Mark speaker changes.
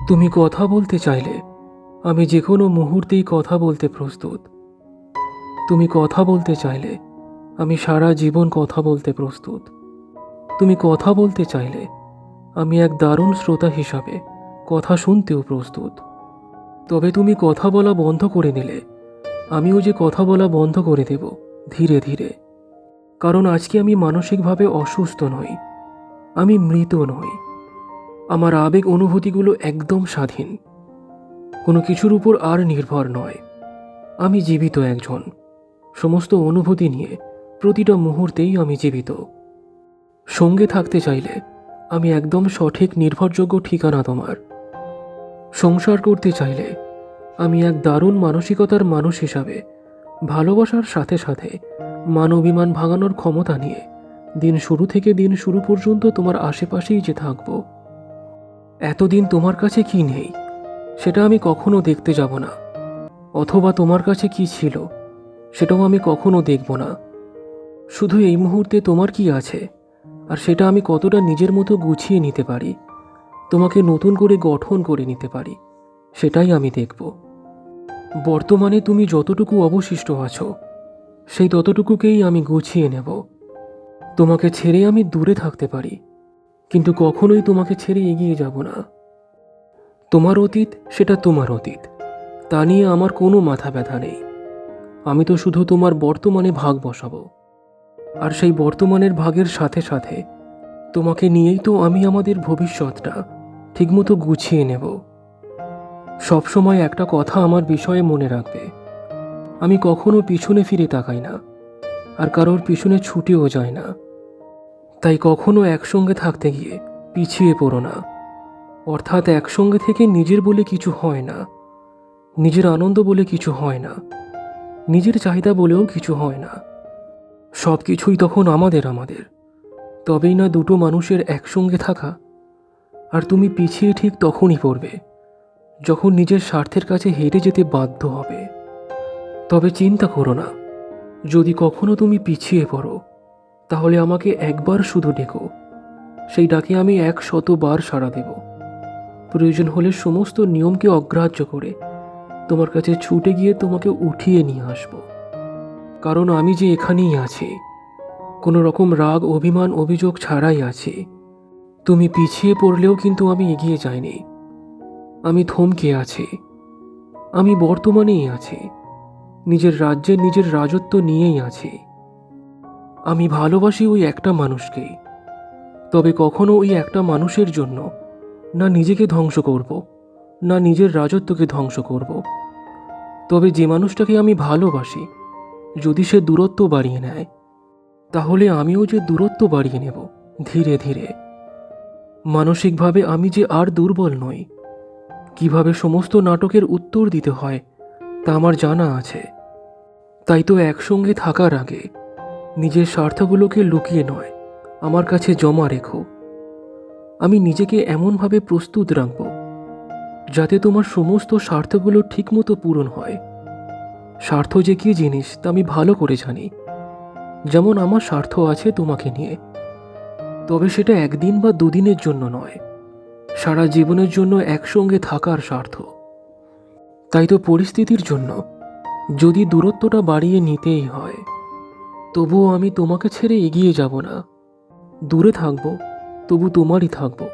Speaker 1: তুমি কথা বলতে চাইলে আমি যে কোনো মুহূর্তেই কথা বলতে প্রস্তুত। তুমি কথা বলতে চাইলে আমি সারা জীবন কথা বলতে প্রস্তুত। তুমি কথা বলতে চাইলে আমি এক দারুণ শ্রোতা হিসাবে কথা শুনতেও প্রস্তুত। তবে তুমি কথা বলা বন্ধ করে দিলে আমিও যে কথা বলা বন্ধ করে দেব ধীরে ধীরে। কারণ আজকে আমি মানসিকভাবে অসুস্থ নই, আমি মৃত নই। আমার আবেগ অনুভূতিগুলো একদম স্বাধীন, কোনো কিছুর উপর আর নির্ভর নয়। আমি জীবিত একজন, সমস্ত অনুভূতি নিয়ে প্রতিটা মুহূর্তেই আমি জীবিত। সঙ্গে থাকতে চাইলে আমি একদম সঠিক নির্ভরযোগ্য ঠিকানা তোমার। সংসার করতে চাইলে আমি এক দারুণ মানসিকতার মানুষ হিসাবে ভালোবাসার সাথে সাথে মান অভিমান ভাঙানোর ক্ষমতা নিয়ে দিন শুরু থেকে দিন শুরু পর্যন্ত তোমার আশেপাশেই যে থাকব। এতদিন তোমার কাছে কি নেই সেটা আমি কখনো দেখতে যাব না, অথবা তোমার কাছে কি ছিল সেটাও আমি কখনো দেখব না। শুধু এই মুহূর্তে তোমার কি আছে আর সেটা আমি কতটা নিজের মতো গুছিয়ে নিতে পারি, তোমাকে নতুন করে গঠন করে নিতে পারি, সেটাই আমি দেখব। বর্তমানে তুমি যতটুকু অবশিষ্ট আছো সেই ততটুকুকেই আমি গুছিয়ে নেব। তোমাকে ছেড়ে আমি দূরে থাকতে পারি, কিন্তু কখনোই তোমাকে ছেড়ে এগিয়ে যাব না। তোমার অতীত সেটা তোমার অতীত, তা নিয়ে আমার কোনো মাথা ব্যথা নেই। আমি তো শুধু তোমার বর্তমানে ভাগ বসাবো, আর সেই বর্তমানের ভাগের সাথে সাথে তোমাকে নিয়েই তো আমি আমাদের ভবিষ্যৎটা ঠিকমতো গুছিয়ে নেব। সবসময় একটা কথা আমার বিষয়ে মনে রাখবে, আমি কখনো পিছনে ফিরে তাকাই না, আর কারোর পিছনে ছুটেও যায় না। তাই কখনো একসঙ্গে থাকতে গিয়ে পিছিয়ে পড়ো না। অর্থাৎ একসঙ্গে থেকে নিজের বলে কিছু হয় না, নিজের আনন্দ বলে কিছু হয় না, নিজের চাহিদা বলেও কিছু হয় না। সব কিছুই তখন আমাদের। তবেই না দুটো মানুষের একসঙ্গে থাকা। আর তুমি পিছিয়ে ঠিক তখনই পড়বে যখন নিজের স্বার্থের কাছে হেরে যেতে বাধ্য হবে। তবে চিন্তা করো না, যদি কখনো তুমি পিছিয়ে পড়ো তাহলে আমাকে একবার শুধু ডেকো, সেই ডাকে আমি 100বার সাড়া দেব। প্রয়োজন হলে সমস্ত নিয়মকে অগ্রাহ্য করে তোমার কাছে ছুটে গিয়ে তোমাকে উঠিয়ে নিয়ে আসব। কারণ আমি যে এখানেই আছি, কোনো রকম রাগ অভিমান অভিযোগ ছাড়াই আছি। তুমি পিছিয়ে পড়লেও কিন্তু আমি এগিয়ে যাইনি, আমি থমকে আছি। আমি বর্তমানেই আছি, নিজের রাজ্যে নিজের রাজত্ব নিয়েই আছি। আমি ভালোবাসি ওই একটা মানুষকেই, তবে কখনো ওই একটা মানুষের জন্য না নিজেকে ধ্বংস করব, না নিজের রাজত্বকে ধ্বংস করব। তবে যে মানুষটাকে আমি ভালোবাসি যদি সে দূরত্ব বাড়িয়ে নেয়, তাহলে আমিও যে দূরত্ব বাড়িয়ে নেব ধীরে ধীরে। মানসিকভাবে আমি যে আর দুর্বল নই, কিভাবে সমস্ত নাটকের উত্তর দিতে হয় তা আমার জানা আছে। তাই তো একসঙ্গে থাকার আগে নিজের স্বার্থগুলোকে লুকিয়ে নয়, আমার কাছে জমা রেখো। আমি নিজেকে এমনভাবে প্রস্তুত রাখব যাতে তোমার সমস্ত স্বার্থগুলো ঠিকমতো পূরণ হয়। স্বার্থ যে কী জিনিস তা আমি ভালো করে জানি। যেমন আমার স্বার্থ আছে তোমাকে নিয়ে, তবে সেটা একদিন বা দুদিনের জন্য নয়, সারা জীবনের জন্য একসঙ্গে থাকার স্বার্থ। তাই তো পরিস্থিতির জন্য যদি দূরত্বটা বাড়িয়ে নিতেই হয়, তবুও আমি তোমাকে ছেড়ে এগিয়ে যাব না। দূরে থাকবো, তবু তোমারই থাকবো।